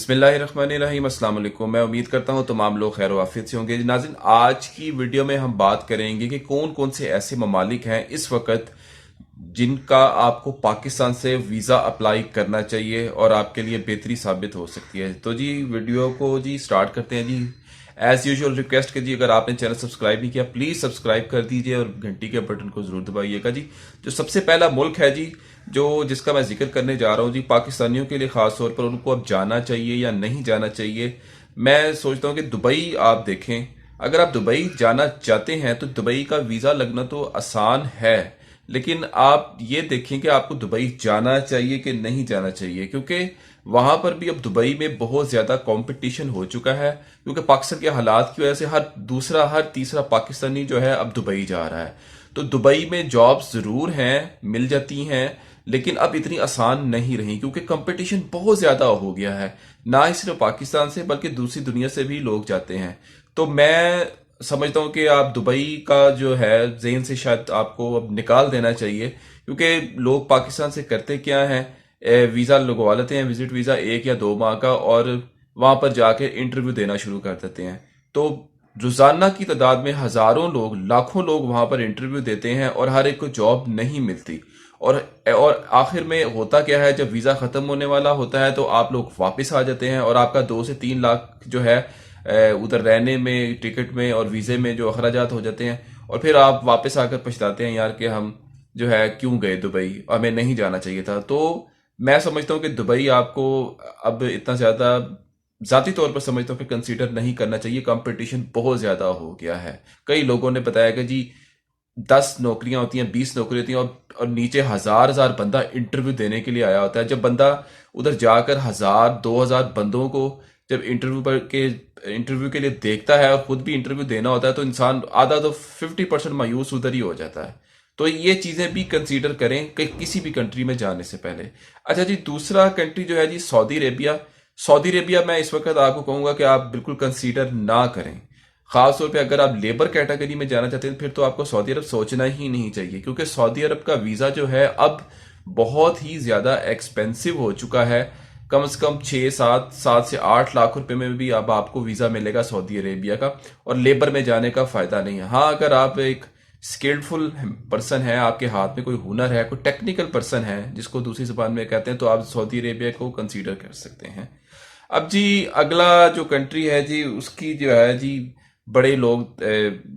बिस्मिल्लाहिर्रहमानिर्रहीम। अस्सलाम वालेकुम। मैं उम्मीद करता हूँ तमाम लोग खैर वाफियत से होंगे। नाज़रीन, आज की वीडियो में हम बात करेंगे कि कौन कौन से ऐसे ममालिक हैं इस वक्त जिनका आपको पाकिस्तान से वीज़ा अप्लाई करना चाहिए और आपके लिए बेहतरी साबित हो सकती है। तो जी वीडियो को जी स्टार्ट करते हैं जी। एज यूजुअल रिक्वेस्ट कीजिए, अगर आपने चैनल सब्सक्राइब नहीं किया प्लीज़ सब्सक्राइब कर दीजिए और घंटी के बटन को ज़रूर दबाइएगा जी। जो सबसे पहला मुल्क है जी, जो जिसका मैं जिक्र करने जा रहा हूँ जी, पाकिस्तानियों के लिए ख़ास तौर पर उनको अब जाना चाहिए या नहीं जाना चाहिए। मैं सोचता हूँ कि दुबई आप देखें। अगर आप दुबई जाना चाहते हैं तो दुबई का वीज़ा लगना तो आसान है, लेकिन आप ये देखें कि आपको दुबई जाना चाहिए कि नहीं जाना चाहिए, क्योंकि वहां पर भी अब दुबई में बहुत ज्यादा कंपटीशन हो चुका है। क्योंकि पाकिस्तान के हालात की वजह से हर दूसरा हर तीसरा पाकिस्तानी जो है अब दुबई जा रहा है। तो दुबई में जॉब्स जरूर हैं, मिल जाती हैं, लेकिन अब इतनी आसान नहीं रही क्योंकि कंपटीशन बहुत ज्यादा हो गया है। ना ही सिर्फ पाकिस्तान से बल्कि दूसरी दुनिया से भी लोग जाते हैं। तो मैं समझता हूँ कि आप दुबई का जो है जेन से शायद आपको अब निकाल देना चाहिए, क्योंकि लोग पाकिस्तान से करते क्या हैं, वीज़ा लगवा लेते हैं, विजिट वीज़ा 1 या 2 माह का, और वहां पर जाके इंटरव्यू देना शुरू कर देते हैं। तो रोजाना की तादाद में हजारों लोग, लाखों लोग वहां पर इंटरव्यू देते हैं और हर एक को जॉब नहीं मिलती। और आखिर में होता क्या है, जब वीज़ा ख़त्म होने वाला होता है तो आप लोग वापस आ जाते हैं और आपका 2 से 3 लाख जो है उधर रहने में, टिकट में और वीज़े में जो अखराजात हो जाते हैं। और फिर आप वापस आकर पछताते हैं यार कि हम जो है क्यों गए दुबई, हमें नहीं जाना चाहिए था। तो मैं समझता हूँ कि दुबई आपको अब इतना ज़्यादा ज़ाती तौर पर समझता हूँ कि कंसीडर नहीं करना चाहिए। कंपटीशन बहुत ज़्यादा हो गया है। कई लोगों ने बताया कि जी 10 नौकरियां होती हैं, 20 नौकरियां होती हैं, और नीचे हजार हजार बंदा इंटरव्यू देने के लिए आया होता है। जब बंदा उधर जाकर 1000 2000 बंदों को जब इंटरव्यू के लिए देखता है और खुद भी इंटरव्यू देना होता है, तो इंसान आधा तो 50% मायूस उधर ही हो जाता है। तो ये चीजें भी कंसीडर करें कि किसी भी कंट्री में जाने से पहले। अच्छा जी, दूसरा कंट्री जो है जी सऊदी अरेबिया। सऊदी अरेबिया मैं इस वक्त आपको कहूंगा कि आप बिल्कुल कंसीडर ना करें। खास तौर पे अगर आप लेबर कैटेगरी में जाना चाहते हैं फिर तो आपको सऊदी अरब सोचना ही नहीं चाहिए, क्योंकि सऊदी अरब का वीज़ा जो है अब बहुत ही ज़्यादा एक्सपेंसिव हो चुका है। कम से कम 6 7 7 से 8 लाख रुपए में भी अब आपको वीज़ा मिलेगा सऊदी अरेबिया का, और लेबर में जाने का फ़ायदा नहीं है। हाँ, अगर आप एक स्किल्डफुल पर्सन है, आपके हाथ में कोई हुनर है, कोई टेक्निकल पर्सन है जिसको दूसरी जुबान में कहते हैं, तो आप सऊदी अरेबिया को कंसीडर कर सकते हैं। अब जी अगला जो कंट्री है जी, उसकी जो है जी बड़े लोग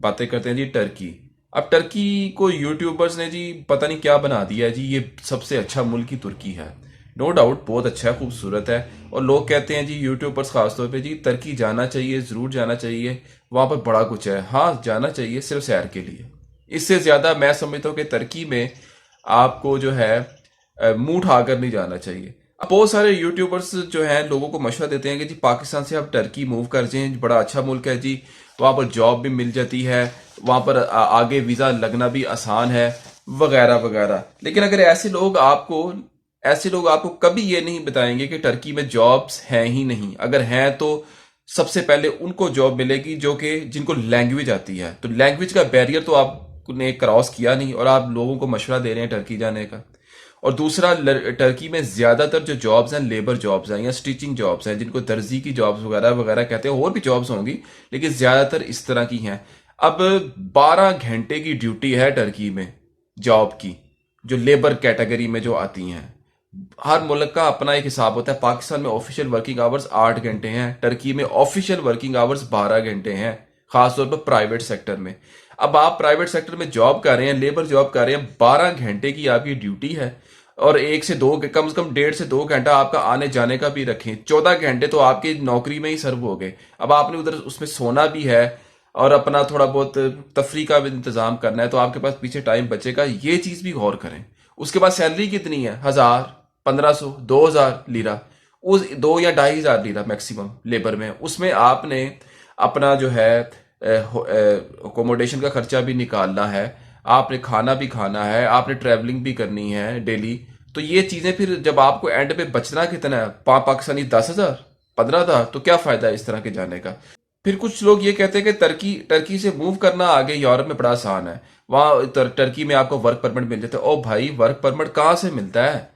बातें करते हैं जी, टर्की। अब टर्की को यूट्यूबर्स ने जी पता नहीं क्या बना दिया है जी, ये सबसे अच्छा मुल्क ही तुर्की है। नो डाउट बहुत अच्छा है, खूबसूरत है, और लोग कहते हैं जी, यूट्यूबर्स खासतौर पे जी, टर्की जाना चाहिए, जरूर जाना चाहिए, वहां पर बड़ा कुछ है। हाँ, जाना चाहिए सिर्फ सैर के लिए। इससे ज्यादा मैं समझता हूँ कि टर्की में आपको जो है मुंह उठाकर नहीं जाना चाहिए। अब बहुत सारे यूट्यूबर्स जो हैं लोगों को मशवरा देते हैं कि जी पाकिस्तान से आप टर्की मूव कर जाएं, बड़ा अच्छा मुल्क है जी, वहाँ पर जॉब भी मिल जाती है, वहाँ पर आगे वीज़ा लगना भी आसान है, वगैरह वगैरह। लेकिन अगर ऐसे लोग आपको कभी ये नहीं बताएंगे कि टर्की में जॉब्स हैं ही नहीं। अगर हैं तो सबसे पहले उनको जॉब मिलेगी जो कि जिनको लैंग्वेज आती है। तो लैंग्वेज का बैरियर तो आपने क्रॉस किया नहीं और आप लोगों को मशवरा दे रहे हैं टर्की जाने का। और दूसरा, टर्की में ज्यादातर जो जॉब्स हैं लेबर जॉब्स हैं या स्टिचिंग जॉब्स हैं, जिनको दर्जी की जॉब्स वगैरह वगैरह कहते हैं। और भी जॉब्स होंगी लेकिन ज्यादातर इस तरह की हैं। अब 12 घंटे की ड्यूटी है टर्की में जॉब की, जो लेबर कैटेगरी में जो आती हैं। हर मुल्क का अपना एक हिसाब होता है। पाकिस्तान में ऑफिशियल वर्किंग आवर्स 8 घंटे हैं, टर्की में ऑफिशियल वर्किंग आवर्स 12 घंटे हैं, खासतौर पर प्राइवेट सेक्टर में। अब आप प्राइवेट सेक्टर में जॉब कर रहे हैं, लेबर जॉब कर रहे हैं, 12 घंटे की आपकी ड्यूटी है, और 1 से 2 कम से कम 1.5 से 2 घंटा आपका आने जाने का भी रखें, 14 घंटे तो आपकी नौकरी में ही सर्व हो गए। अब आपने उधर उसमें सोना भी है और अपना थोड़ा बहुत तफरी का भी इंतजाम करना है, तो आपके पास पीछे टाइम बचेगा। ये चीज भी गौर करें। उसके बाद सैलरी कितनी है, 1000 1500 2000 लीरा, उस 2 या 2500 लीरा मैक्सिमम लेबर में। उसमें आपने अपना जो है अकोमोडेशन का खर्चा भी निकालना है, आपने खाना भी खाना है, आपने ट्रैवलिंग भी करनी है डेली। तो ये चीजें फिर जब आपको एंड पे बचना कितना है, पाकिस्तानी 10,000 15,000, तो क्या फायदा है इस तरह के जाने का। फिर कुछ लोग ये कहते हैं कि टर्की टर्की से मूव करना आगे यूरोप में बड़ा आसान है, वहां टर्की में आपको वर्क परमिट मिल जाता है। ओ भाई, वर्क परमिट कहाँ से मिलता है?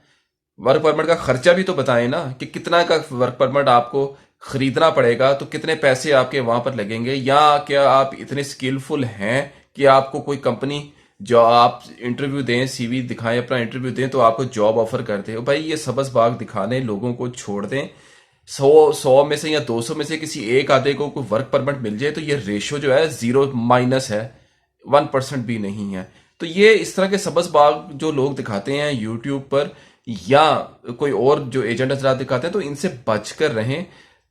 वर्क परमिट का खर्चा भी तो बताएं ना, कि कितना का वर्क परमिट आपको खरीदना पड़ेगा, तो कितने पैसे आपके वहां पर लगेंगे, या क्या आप इतने स्किलफुल हैं कि आपको कोई कंपनी, जो आप इंटरव्यू दें, सीवी दिखाएं, अपना इंटरव्यू दें तो आपको जॉब ऑफर करते हो। भाई ये सबस बाग दिखाने लोगों को छोड़ दें। 100 में से या 200 में से किसी एक आधे को कोई वर्क परमिट मिल जाए तो ये रेशो जो है जीरो माइनस है, 1% भी नहीं है। तो ये इस तरह के सबस बाग जो लोग दिखाते हैं यूट्यूब पर, या कोई और जो एजेंट हजरात दिखाते हैं, तो इनसे बचकर रहें।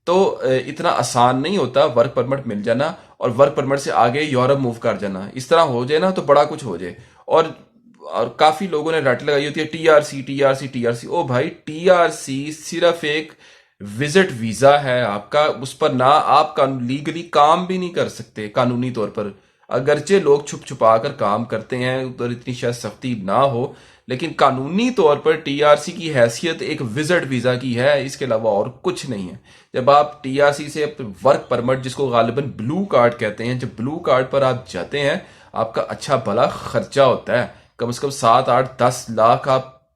तो इतना आसान नहीं होता वर्क परमिट मिल जाना, और वर्क परमिट से आगे यूरोप मूव कर जाना। इस तरह हो जाए ना तो बड़ा कुछ हो जाए। और काफी लोगों ने रट लगाई होती है टीआरसी टीआरसी टीआरसी। ओ भाई, टीआरसी सिर्फ एक विजिट वीजा है आपका, उस पर ना आप लीगली काम भी नहीं कर सकते कानूनी तौर पर। अगरचे लोग छुप छुपा कर काम करते हैं, उधर इतनी शायद सख्ती ना हो, लेकिन कानूनी तौर पर टीआरसी की हैसियत एक विजिट वीजा की है, इसके अलावा और कुछ नहीं है। जब आप टीआरसी से वर्क परमिट, जिसको गालिबन ब्लू कार्ड कहते हैं, जब ब्लू कार्ड पर आप जाते हैं, आपका अच्छा भला खर्चा होता है, कम से कम 7 8 10 लाख, आप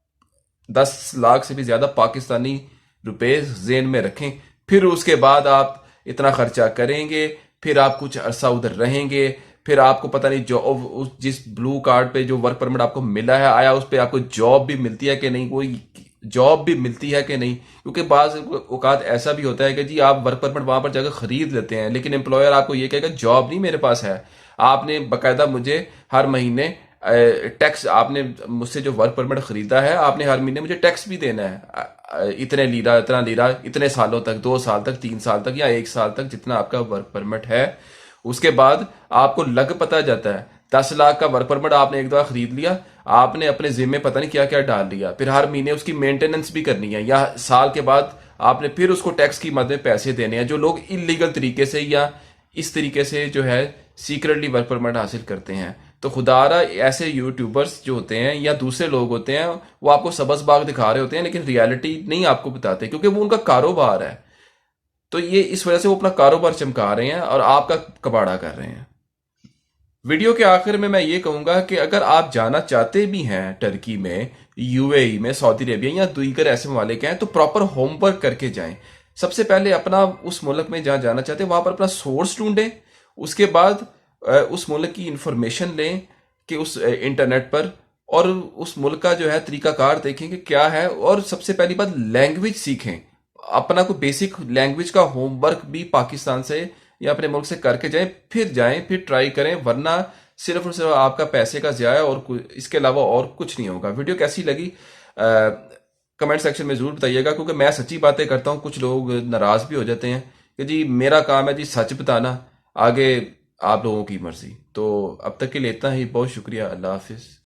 10 लाख से भी ज्यादा पाकिस्तानी रुपए जेन में रखें। फिर उसके बाद आप इतना खर्चा करेंगे, फिर आप कुछ अरसा उधर रहेंगे, फिर आपको पता नहीं जॉब, उस जिस ब्लू कार्ड पे जो वर्क परमिट आपको मिला है, आया उस पर आपको जॉब भी मिलती है कि नहीं, कोई जॉब भी मिलती है कि नहीं। क्योंकि बाज औकात ऐसा भी होता है कि जी आप वर्क परमिट वहां पर जाकर खरीद लेते हैं, लेकिन एम्प्लॉयर आपको ये कहेगा जॉब नहीं मेरे पास है। आपने बकायदा मुझे हर महीने टैक्स, आपने मुझसे जो वर्क परमिट खरीदा है, आपने हर महीने मुझे टैक्स भी देना है, इतने लीरा इतना लीरा, इतने सालों तक, 2 साल तक, 3 साल तक, या 1 साल तक, जितना आपका वर्क परमिट है। उसके बाद आपको लग पता जाता है, 10 लाख का वर्क परमिट आपने एक दफा खरीद लिया, आपने अपने जिम्मे पता नहीं क्या क्या डाल दिया, फिर हर महीने उसकी मेंटेनेंस भी करनी है, या साल के बाद आपने फिर उसको टैक्स की मद में पैसे देने हैं। जो लोग इलीगल तरीके से या इस तरीके से जो है सीक्रेटली वर्क परमिट हासिल करते हैं, तो खुदारा ऐसे यूट्यूबर्स जो होते हैं या दूसरे लोग होते हैं, वो आपको सबस बाग दिखा रहे होते हैं, लेकिन रियलिटी नहीं आपको बताते, क्योंकि वो उनका कारोबार है। तो ये इस वजह से वो अपना कारोबार चमका रहे हैं और आपका कबाड़ा कर रहे हैं। वीडियो के आखिर में मैं ये कहूंगा कि अगर आप जाना चाहते भी हैं टर्की में, यूएई में, सऊदी अरेबिया या दीगर ऐसे ममालिक हैं, तो प्रॉपर होमवर्क करके जाएं। सबसे पहले अपना उस मुल्क में जहां जाना चाहते हैं वहां पर अपना सोर्स ढूंढें। उसके बाद उस मुल्क की इंफॉर्मेशन लें कि उस इंटरनेट पर, और उस मुल्क का जो है तरीकाकार देखें कि क्या है। और सबसे पहली बात, लैंग्वेज सीखें। अपना कोई बेसिक लैंग्वेज का होमवर्क भी पाकिस्तान से या अपने मुल्क से करके जाएं, फिर ट्राई करें, वरना सिर्फ और सिर्फ आपका पैसे का ज़ाया, और इसके अलावा और कुछ नहीं होगा। वीडियो कैसी लगी कमेंट सेक्शन में ज़रूर बताइएगा, क्योंकि मैं सच्ची बातें करता हूँ, कुछ लोग नाराज़ भी हो जाते हैं कि जी मेरा काम है जी सच बताना, आगे आप लोगों की मर्जी। तो अब तक के लिए इतना ही, बहुत शुक्रिया, अल्लाह हाफिज़।